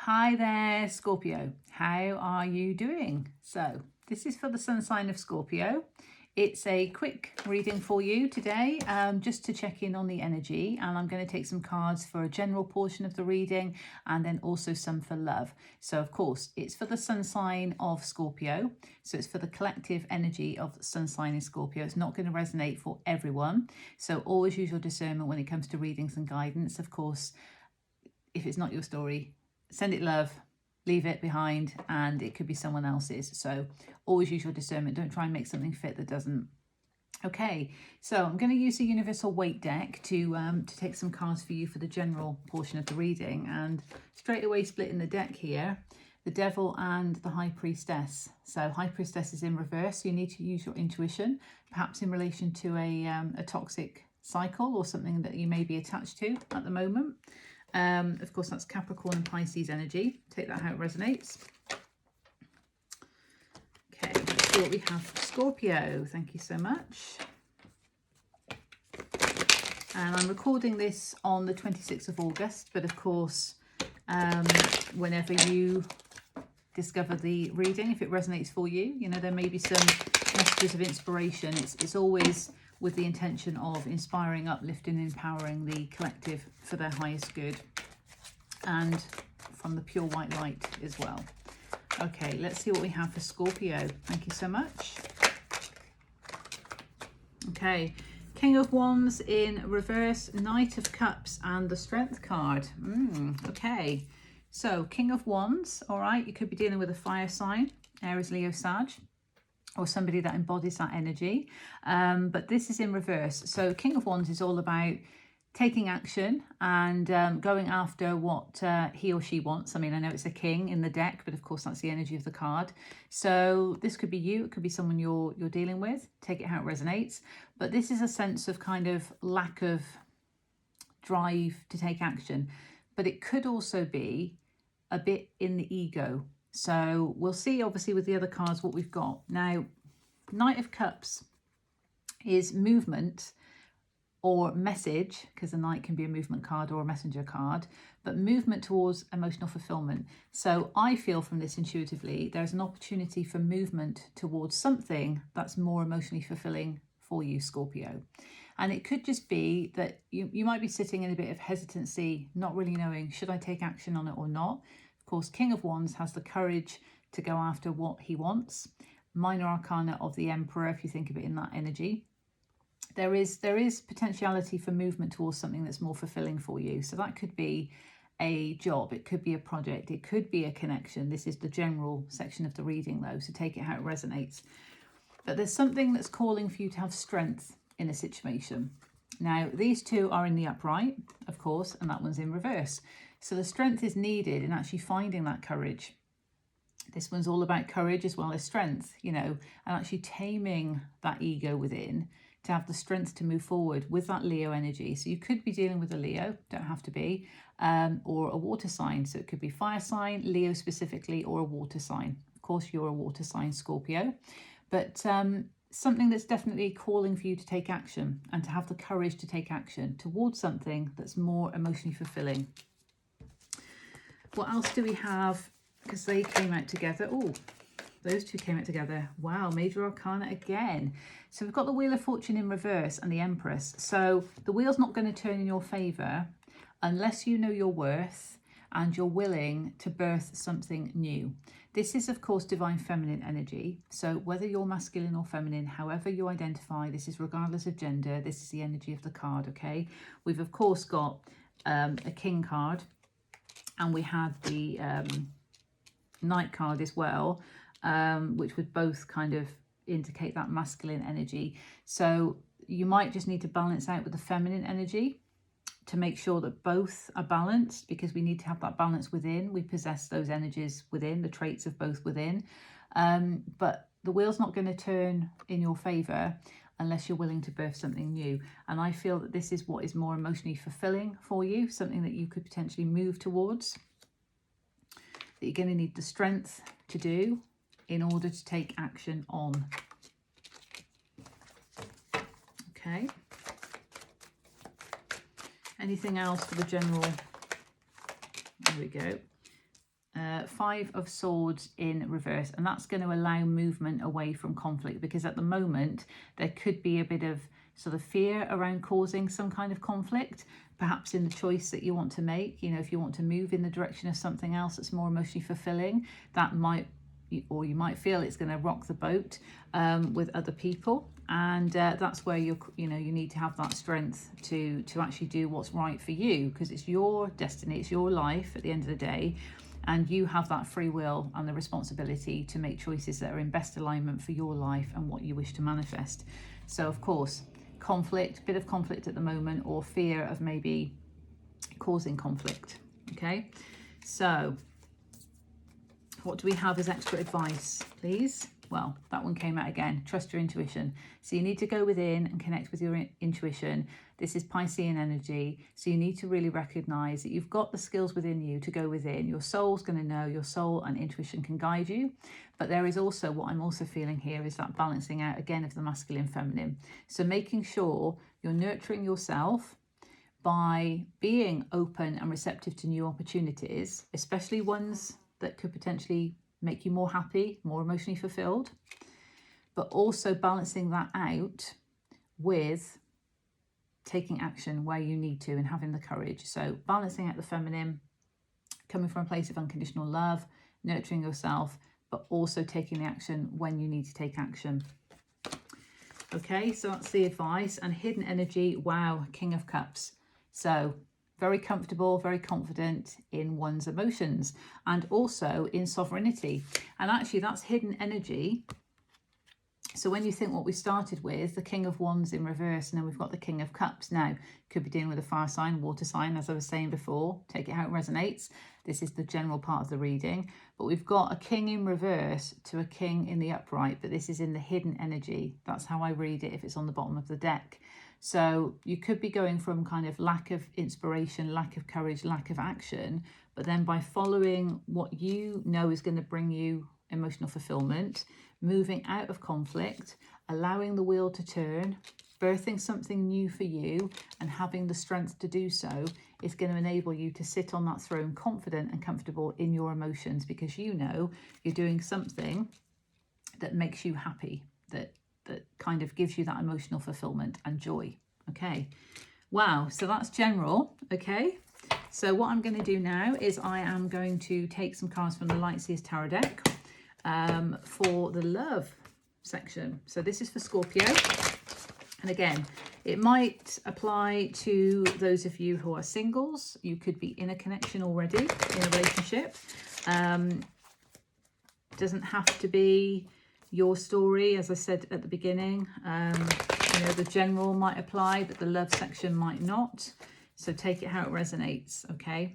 Hi there, Scorpio. How are you doing? So this is for the sun sign of Scorpio. It's a quick reading for you today, just to check in on the energy. And I'm going to take some cards for a general portion of the reading and then also some for love. So of course, it's for the sun sign of Scorpio. So it's for the collective energy of the sun sign in Scorpio. It's not going to resonate for everyone. So always use your discernment when it comes to readings and guidance. Of course, if it's not your story, send it love, leave it behind, and it could be someone else's. So always use your discernment. Don't try and make something fit that doesn't. Okay, so I'm going to use the Universal Weight deck to take some cards for you for the general portion of the reading, and straight away splitting the deck here, the Devil and the High Priestess. So High Priestess is in reverse, so you need to use your intuition, perhaps in relation to a toxic cycle or something that you may be attached to at the moment. Of course, that's Capricorn and Pisces energy. Take that how it resonates. Okay, let's see what we have for Scorpio. Thank you so much. And I'm recording this on the 26th of August, but of course, whenever you discover the reading, if it resonates for you, you know, there may be some messages of inspiration. It's always with the intention of inspiring, uplifting, empowering the collective for their highest good, and from the pure white light as well. Okay, let's see what we have for Scorpio. Thank you so much. Okay, King of Wands in reverse, Knight of Cups, and the Strength card. Okay, so King of Wands, all right, you could be dealing with a fire sign, Aries, Leo, Sag, or somebody that embodies that energy. But this is in reverse. So King of Wands is all about taking action and going after what he or she wants. I mean, I know it's a king in the deck, but of course that's the energy of the card. So this could be you, it could be someone you're dealing with. Take it how it resonates. But this is a sense of kind of lack of drive to take action. But it could also be a bit in the ego. So we'll see, obviously, with the other cards what we've got. Now, Knight of Cups is movement or message, because the Knight can be a movement card or a messenger card, but movement towards emotional fulfillment. So I feel from this intuitively, there's an opportunity for movement towards something that's more emotionally fulfilling for you, Scorpio. And it could just be that you might be sitting in a bit of hesitancy, not really knowing, should I take action on it or not? Of course, King of Wands has the courage to go after what he wants. Minor Arcana of the Emperor, if you think of it in that energy. There is potentiality for movement towards something that's more fulfilling for you. So that could be a job, it could be a project, it could be a connection. This is the general section of the reading though, so take it how it resonates. But there's something that's calling for you to have strength in a situation. Now, these two are in the upright, of course, and that one's in reverse. So the strength is needed in actually finding that courage. This one's all about courage as well as strength, you know, and actually taming that ego within to have the strength to move forward with that Leo energy. So you could be dealing with a Leo, don't have to be, or a water sign. So it could be fire sign, Leo specifically, or a water sign. Of course, you're a water sign, Scorpio, but something that's definitely calling for you to take action and to have the courage to take action towards something that's more emotionally fulfilling. What else do we have? Because they came out together. Oh, those two came out together. Wow, Major Arcana again. So we've got the Wheel of Fortune in reverse and the Empress. So the wheel's not going to turn in your favour unless you know your worth and you're willing to birth something new. This is, of course, divine feminine energy. So whether you're masculine or feminine, however you identify, this is regardless of gender. This is the energy of the card, okay? We've, of course, got a King card, and we had the Knight card as well, which would both kind of indicate that masculine energy. So you might just need to balance out with the feminine energy to make sure that both are balanced, because we need to have that balance within. We possess those energies within, the traits of both within. But the wheel's not going to turn in your favour unless you're willing to birth something new. And I feel that this is what is more emotionally fulfilling for you, something that you could potentially move towards, that you're going to need the strength to do in order to take action on. Okay. Anything else for the general? There we go. Five of Swords in reverse, and that's going to allow movement away from conflict, because at the moment there could be a bit of sort of fear around causing some kind of conflict, perhaps in the choice that you want to make. You know, if you want to move in the direction of something else that's more emotionally fulfilling, that might, or you might feel it's going to rock the boat with other people, and that's where you need to have that strength to actually do what's right for you, because it's your destiny, it's your life at the end of the day. And you have that free will and the responsibility to make choices that are in best alignment for your life and what you wish to manifest. So of course, conflict, bit of conflict at the moment, or fear of maybe causing conflict. Okay, so what do we have as extra advice, please? Well, that one came out again. Trust your intuition. So you need to go within and connect with your intuition. This is Piscean energy. So you need to really recognize that you've got the skills within you to go within. Your soul's going to know, your soul and intuition can guide you. But there is also, what I'm also feeling here is that balancing out again of the masculine, feminine. So making sure you're nurturing yourself by being open and receptive to new opportunities, especially ones that could potentially make you more happy, more emotionally fulfilled, but also balancing that out with taking action where you need to and having the courage. So balancing out the feminine, coming from a place of unconditional love, nurturing yourself, but also taking the action when you need to take action. Okay, so that's the advice. And hidden energy, wow, King of Cups. So very comfortable, very confident in one's emotions and also in sovereignty. And actually that's hidden energy. So when you think what we started with, the King of Wands in reverse, and then we've got the King of Cups. Now, could be dealing with a fire sign, water sign, as I was saying before. Take it how it resonates. This is the general part of the reading. But we've got a King in reverse to a King in the upright, but this is in the hidden energy. That's how I read it if it's on the bottom of the deck. So you could be going from kind of lack of inspiration, lack of courage, lack of action, but then by following what you know is going to bring you emotional fulfillment, moving out of conflict, allowing the wheel to turn, birthing something new for you and having the strength to do so is going to enable you to sit on that throne confident and comfortable in your emotions, because you know you're doing something that makes you happy, that kind of gives you that emotional fulfillment and joy. Okay, wow, so that's general. Okay, so what I'm going to do now is I am going to take some cards from the Lightseers Tarot deck for the love section. So this is for Scorpio, and again, it might apply to those of you who are singles. You could be in a connection already, in a relationship. Doesn't have to be your story, as I said at the beginning. You know, the general might apply, but the love section might not. So take it how it resonates, okay?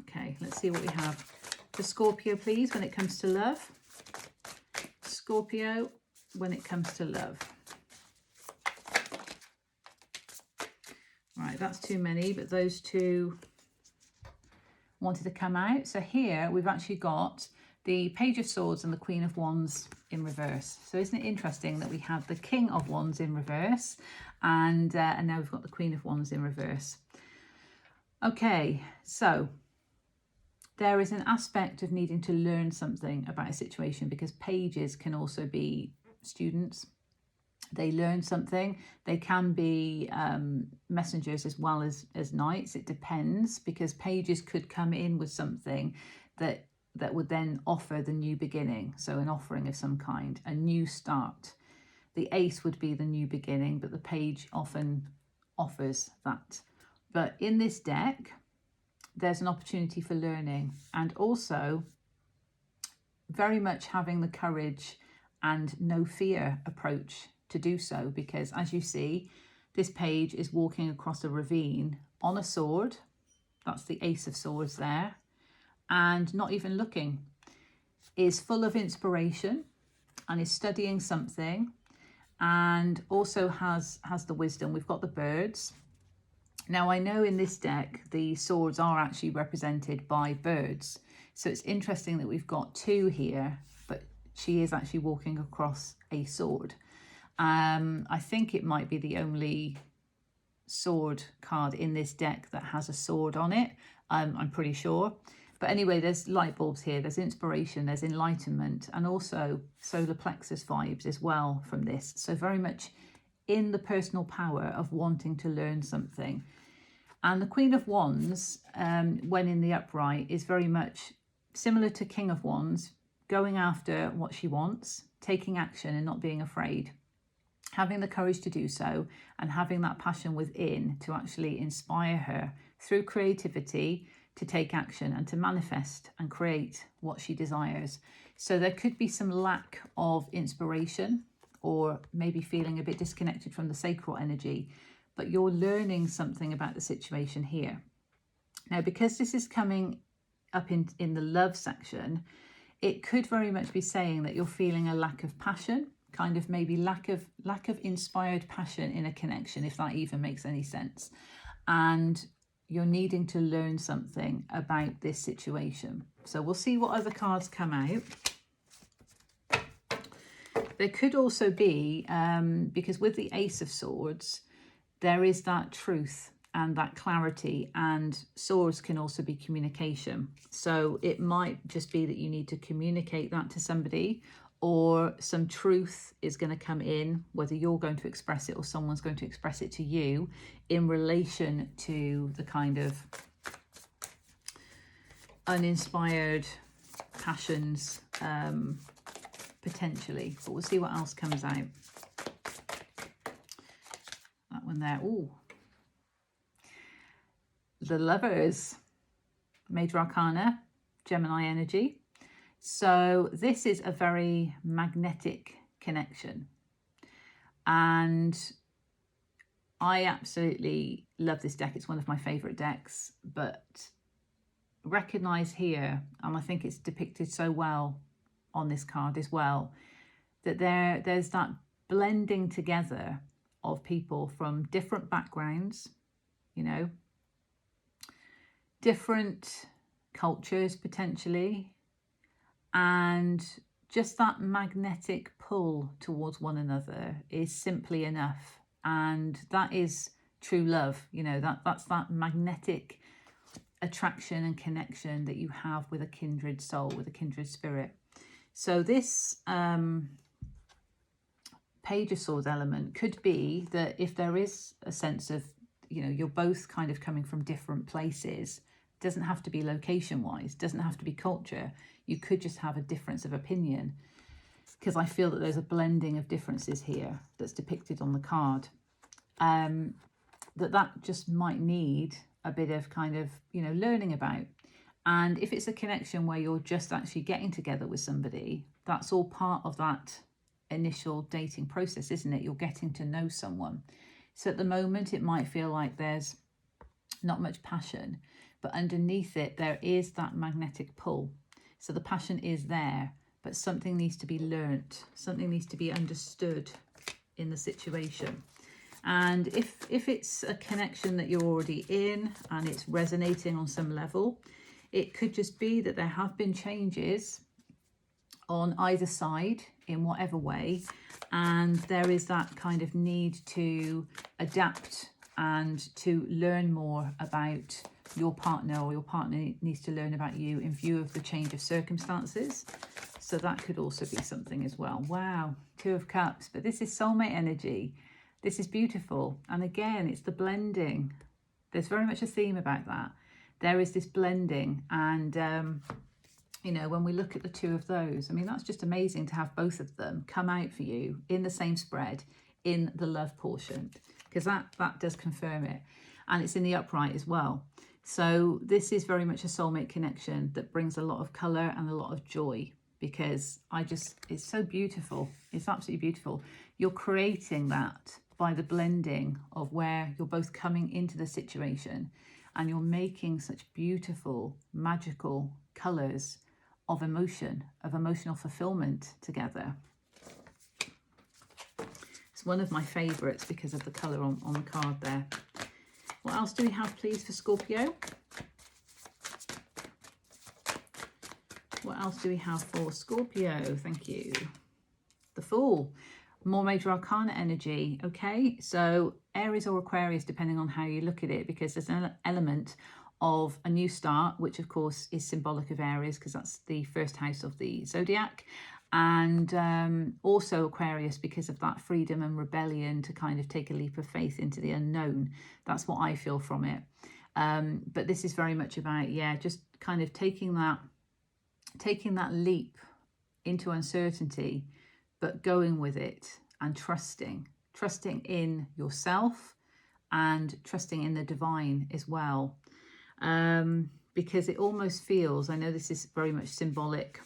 Okay, let's see what we have. For Scorpio, please, when it comes to love. Scorpio, when it comes to love. Right, that's too many, but those two wanted to come out. So here we've actually got the Page of Swords and the Queen of Wands in reverse. So isn't it interesting that we have the King of Wands in reverse and now we've got the Queen of Wands in reverse. Okay, so there is an aspect of needing to learn something about a situation, because pages can also be students. They learn something. They can be messengers as well as knights. It depends, because pages could come in with something that would then offer the new beginning. So an offering of some kind, a new start. The ace would be the new beginning, but the page often offers that. But in this deck, there's an opportunity for learning, and also very much having the courage and no fear approach to do so, because as you see, this page is walking across a ravine on a sword. That's the Ace of Swords there, and not even looking, is full of inspiration and is studying something, and also has the wisdom. We've got the birds. Now I know in this deck the swords are actually represented by birds, so it's interesting that we've got two here, but she is actually walking across a sword. I think it might be the only sword card in this deck that has a sword on it. I'm pretty sure. But anyway, there's light bulbs here, there's inspiration, there's enlightenment, and also solar plexus vibes as well from this. So very much in the personal power of wanting to learn something. And the Queen of Wands, when in the upright, is very much similar to King of Wands, going after what she wants, taking action and not being afraid, having the courage to do so, and having that passion within to actually inspire her through creativity to take action and to manifest and create what she desires. So there could be some lack of inspiration, or maybe feeling a bit disconnected from the sacral energy, but you're learning something about the situation here. Now, because this is coming up in the love section, it could very much be saying that you're feeling a lack of passion, kind of maybe lack of inspired passion in a connection, if that even makes any sense. And you're needing to learn something about this situation. So we'll see what other cards come out. There could also be, because with the Ace of Swords, there is that truth and that clarity, and swords can also be communication. So it might just be that you need to communicate that to somebody, or some truth is going to come in, whether you're going to express it or someone's going to express it to you in relation to the kind of uninspired passions, potentially. But we'll see what else comes out. That one there. Ooh. The Lovers, Major Arcana, Gemini energy. So this is a very magnetic connection. And I absolutely love this deck. It's one of my favorite decks, but recognize here, and I think it's depicted so well on this card as well, that there's that blending together of people from different backgrounds, you know, different cultures potentially, and just that magnetic pull towards one another is simply enough. And that is true love, you know, that's that magnetic attraction and connection that you have with a kindred soul, with a kindred spirit. So this Page of Swords element could be that if there is a sense of, you know, you're both kind of coming from different places, doesn't have to be location wise, doesn't have to be culture, you could just have a difference of opinion, because I feel that there's a blending of differences here that's depicted on the card, that just might need a bit of kind of, you know, learning about. And if it's a connection where you're just actually getting together with somebody, that's all part of that initial dating process, isn't it? You're getting to know someone. So at the moment it might feel like there's not much passion, but underneath it there is that magnetic pull. So the passion is there, but something needs to be learnt, something needs to be understood in the situation. And if it's a connection that you're already in and it's resonating on some level, it could just be that there have been changes on either side in whatever way, and there is that kind of need to adapt and to learn more about your partner, or your partner needs to learn about you in view of the change of circumstances. So that could also be something as well. Wow, Two of Cups, but this is soulmate energy. This is beautiful. And again, it's the blending. There's very much a theme about that. There is this blending, and you know, when we look at the two of those, I mean, that's just amazing to have both of them come out for you in the same spread in the love portion, because that does confirm it. And it's in the upright as well. So this is very much a soulmate connection that brings a lot of colour and a lot of joy, because it's so beautiful. It's absolutely beautiful. You're creating that by the blending of where you're both coming into the situation, and you're making such beautiful, magical colours of emotion, of emotional fulfillment together. It's one of my favourites because of the colour on the card there. What else do we have, please, for Scorpio? What else do we have for Scorpio? Thank you. The Fool. More Major Arcana energy. Okay, so Aries or Aquarius, depending on how you look at it, because there's an element of a new start, which of course is symbolic of Aries because that's the first house of the zodiac, and also Aquarius because of that freedom and rebellion to kind of take a leap of faith into the unknown. That's what I feel from it. But this is very much about, yeah, just kind of taking that leap into uncertainty, but going with it and trusting in yourself and trusting in the divine as well. Because it almost feels, I know this is very much symbolic.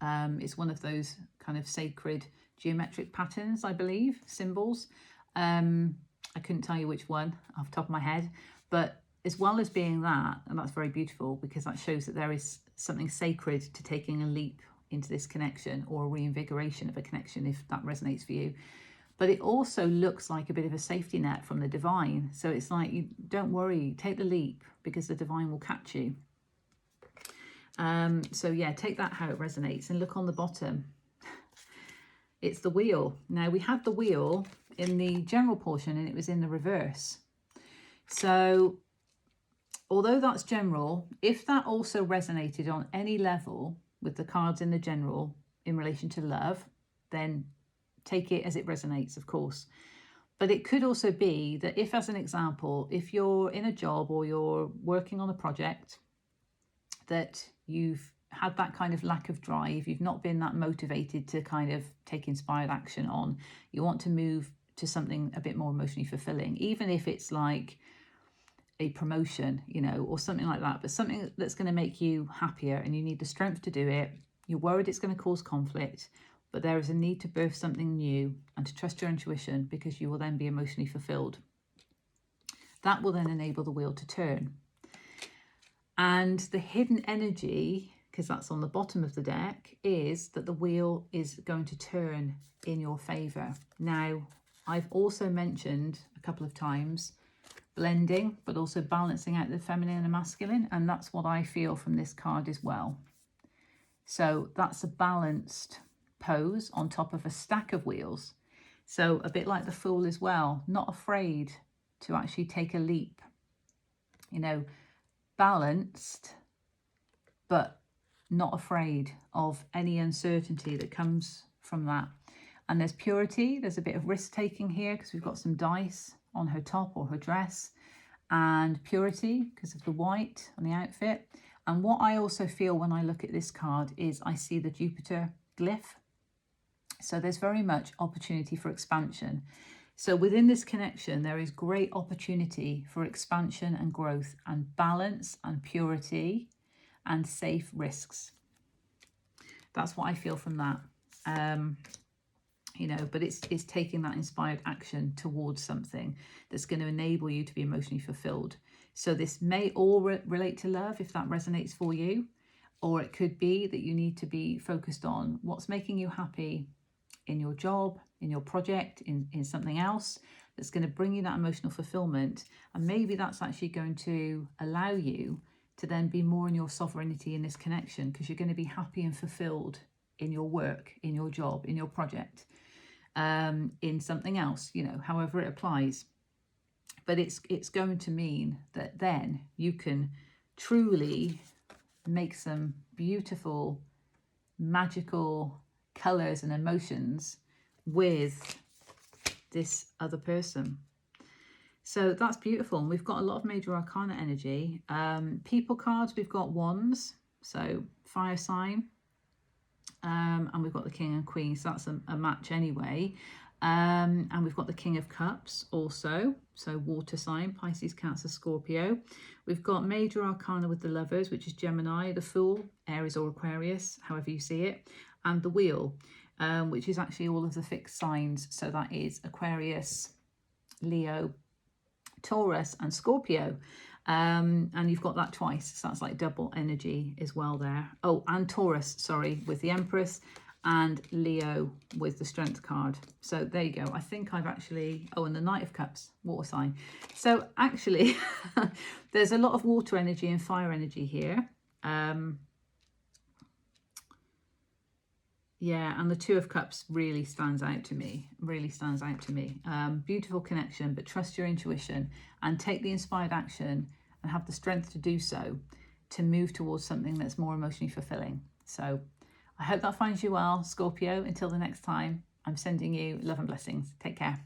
It's one of those kind of sacred geometric patterns, I believe, symbols. I couldn't tell you which one off the top of my head, but as well as being that, and that's very beautiful because that shows that there is something sacred to taking a leap into this connection, or a reinvigoration of a connection if that resonates for you. But it also looks like a bit of a safety net from the divine. So it's like, you don't worry, take the leap because the divine will catch you. So yeah, take that how it resonates, and look on the bottom. It's the wheel. Now we had the wheel in the general portion and it was in the reverse. So although that's general, if that also resonated on any level with the cards in the general in relation to love, then take it as it resonates, of course. But it could also be that if, as an example, if you're in a job or you're working on a project that you've had that kind of lack of drive, you've not been that motivated to kind of take inspired action on, you want to move to something a bit more emotionally fulfilling, even if it's like a promotion, you know, or something like that, but something that's going to make you happier and you need the strength to do it. You're worried it's going to cause conflict, but there is a need to birth something new and to trust your intuition, because you will then be emotionally fulfilled. That will then enable the wheel to turn. And the hidden energy, because that's on the bottom of the deck, is that the wheel is going to turn in your favor. Now, I've also mentioned a couple of times blending, but also balancing out the feminine and masculine, and that's what I feel from this card as well. So that's a balanced pose on top of a stack of wheels. So a bit like the Fool as well, not afraid to actually take a leap, you know, balanced, but not afraid of any uncertainty that comes from that. And there's purity, there's a bit of risk taking here because we've got some dice on her top or her dress, and purity because of the white on the outfit. And what I also feel when I look at this card is I see the Jupiter glyph. So there's very much opportunity for expansion. So within this connection, there is great opportunity for expansion and growth and balance and purity and safe risks. That's what I feel from that. You know, but it's taking that inspired action towards something that's going to enable you to be emotionally fulfilled. So this may all relate to love if that resonates for you, or it could be that you need to be focused on what's making you happy in your job, in your project, in something else that's going to bring you that emotional fulfillment. And maybe that's actually going to allow you to then be more in your sovereignty in this connection, because you're going to be happy and fulfilled in your work, in your job, in your project, in something else, you know, however it applies. But it's going to mean that then you can truly make some beautiful, magical colours and emotions with this other person. So that's beautiful. And we've got a lot of major arcana energy. People cards, we've got wands, so fire sign. And we've got the King and Queen, so that's a match anyway. And we've got the King of Cups also, so water sign, Pisces, Cancer, Scorpio. We've got major arcana with the Lovers, which is Gemini, the Fool, Aries or Aquarius, however you see it, and the Wheel, which is actually all of the fixed signs. So that is Aquarius, Leo, Taurus and Scorpio. And you've got that twice, so that's like double energy as well there. Oh, and Taurus, sorry, with the Empress, and Leo with the Strength card. So there you go. I think I've actually, oh, and the Knight of Cups, water sign. So actually, there's a lot of water energy and fire energy here. Yeah, and the Two of Cups really stands out to me, beautiful connection, but trust your intuition and take the inspired action and have the strength to do so, to move towards something that's more emotionally fulfilling. So I hope that finds you well, Scorpio. Until the next time, I'm sending you love and blessings. Take care.